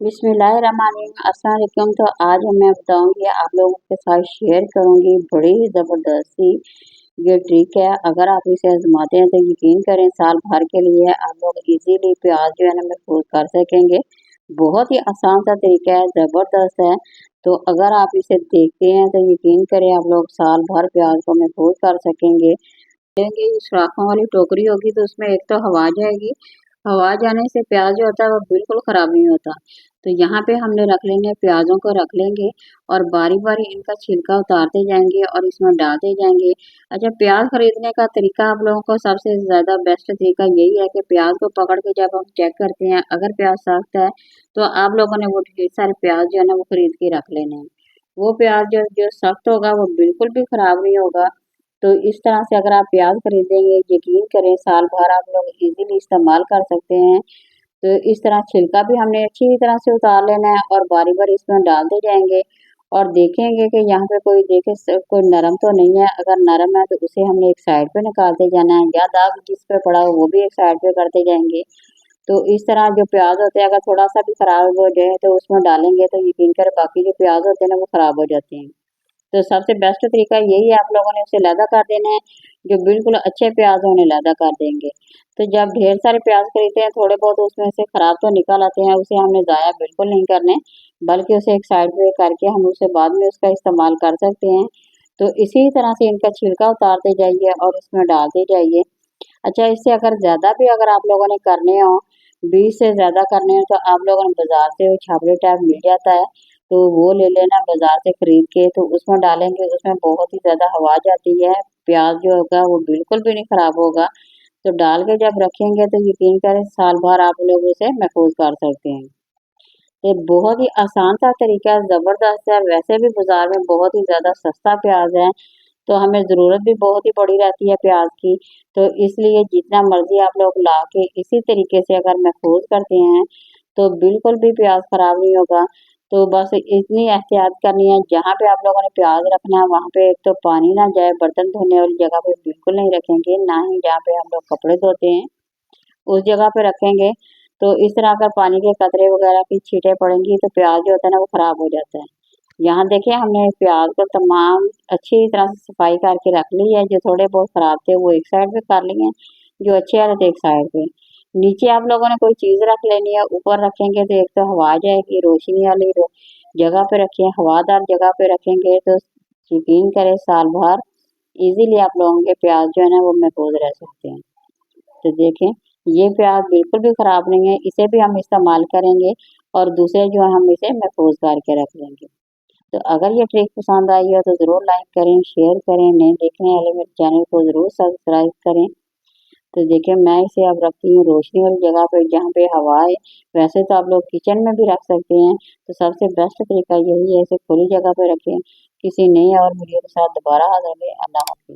बिस्मिल्लाहिर्रहमानिर्रहीम। अस्सलाम वालेकुम। तो आज मैं बताऊंगी आप लोगों के साथ शेयर करूंगी बड़ी ही ज़बरदस्त सी ये ट्रिक है। अगर आप इसे आजमाते हैं तो यकीन करें साल भर के लिए आप लोग इजीली प्याज जो है ना महफूज कर सकेंगे। बहुत ही आसान सा तरीका है, ज़बरदस्त है। तो अगर आप इसे देखते हैं तो यकीन करें आप लोग साल भर प्याज को महफूज कर सकेंगे। लेंगे सुराखों वाली टोकरी होगी तो उसमें एक तो हवा जाएगी, हवा जाने से प्याज जो होता है वो बिल्कुल ख़राब नहीं होता। तो यहाँ पे हमने रख लेंगे, प्याज़ों को रख लेंगे और बारी-बारी इनका छिलका उतारते जाएंगे और इसमें डालते जाएंगे। अच्छा, प्याज खरीदने का तरीका आप लोगों को सबसे ज़्यादा बेस्ट तरीका यही है कि प्याज को पकड़ के जब हम चेक करते हैं अगर प्याज सख्त है तो आप लोगों ने वो ढेर सारे प्याज जो है ना वो खरीद के रख लेने हैं। वो प्याज जो जो सख्त होगा वो बिल्कुल भी ख़राब नहीं होगा। तो इस तरह से अगर आप प्याज खरीदेंगे यकीन करें साल भर आप लोग इजीली इस्तेमाल कर सकते हैं। तो इस तरह छिलका भी हमने अच्छी तरह से उतार लेना है और बारी बारी इसमें डालते जाएंगे और देखेंगे कि यहाँ पे कोई कोई नरम तो नहीं है। अगर नरम है तो उसे हमने एक साइड पे निकालते जाना है, या दाग जिस पे पड़ा हो वो भी एक साइड पे करते जाएंगे। तो इस तरह जो प्याज होते हैं अगर थोड़ा सा भी खराब हो जाए तो उसमें डालेंगे तो यकीन करें बाकी जो प्याज होते हैं ना वो खराब हो जाते हैं। तो सबसे बेस्ट तरीका यही है, आप लोगों ने उसे लैदा कर देना है। जो बिल्कुल अच्छे प्याज होने लैदा कर देंगे। तो जब ढेर सारे प्याज खरीदते हैं थोड़े बहुत उसमें से खराब तो निकल आते हैं, उसे हमने ज़ाया बिल्कुल नहीं करने, बल्कि उसे एक साइड पे करके हम उसे बाद में उसका इस्तेमाल कर सकते हैं। तो इसी तरह से इनका छिलका उतारते जाइए और इसमें डालते जाइए। अच्छा, इससे अगर ज़्यादा भी अगर आप लोगों ने करने हो, 20 से ज़्यादा करने हो, तो आप लोगों ने बाज़ार से वो छाबड़े टाइप मिल जाता है, तो वो ले लेना बाज़ार से खरीद के। तो उसमें डालेंगे, उसमें बहुत ही ज़्यादा हवा जाती है, प्याज जो होगा वो बिल्कुल भी नहीं ख़राब होगा। तो डाल के जब रखेंगे तो यकीन करें साल भर आप लोग उसे महफूज कर सकते हैं। ये बहुत ही आसान सा तरीका है, ज़बरदस्त है। वैसे भी बाज़ार में बहुत ही ज़्यादा सस्ता प्याज है, तो हमें ज़रूरत भी बहुत ही पड़ी रहती है प्याज की। तो इसलिए जितना मर्ज़ी आप लोग ला के इसी तरीके से अगर महफूज करते हैं तो बिल्कुल भी प्याज ख़राब नहीं होगा। तो बस इतनी एहतियात करनी है, जहाँ पे आप लोगों ने प्याज रखना है वहाँ पे एक तो पानी ना जाए, बर्तन धोने वाली जगह पे बिल्कुल नहीं रखेंगे, ना ही जहाँ पे हम लोग कपड़े धोते हैं उस जगह पे रखेंगे। तो इस तरह अगर पानी के कतरे वगैरह की छींटें पड़ेंगी तो प्याज जो होता है ना वो ख़राब हो जाता है। यहाँ देखिए हमने प्याज को तमाम अच्छी तरह से सफाई करके रख ली है। जो थोड़े बहुत ख़राब थे वो एक साइड पे कर लिए, जो अच्छे वाले थे एक साइड पे। नीचे आप लोगों ने कोई चीज़ रख लेनी है, ऊपर रखेंगे तो एक तो हवा जाएगी, रोशनी वाली जगह पे रखें, हवादार जगह पे रखेंगे तो यकीन करें साल भर इजीली आप लोगों के प्याज जो है ना वो महफूज रह सकते हैं। तो देखें ये प्याज बिल्कुल भी ख़राब नहीं है, इसे भी हम इस्तेमाल करेंगे और दूसरे जो है हम इसे महफूज करके रख लेंगे। तो अगर ये ट्रिक पसंद आई हो तो ज़रूर लाइक करें, शेयर करें, नए देखने वाले मेरे चैनल को ज़रूर सब्सक्राइब करें। तो देखिए मैं इसे अब रखती हूँ रोशनी वाली जगह पे जहाँ पे हवा है। वैसे तो आप लोग किचन में भी रख सकते हैं, तो सबसे बेस्ट तरीका यही है, इसे खुली जगह पे रखें। किसी नई और वीडियो के साथ दोबारा हाज़िर होंगे। अल्लाह हाफ़िज़।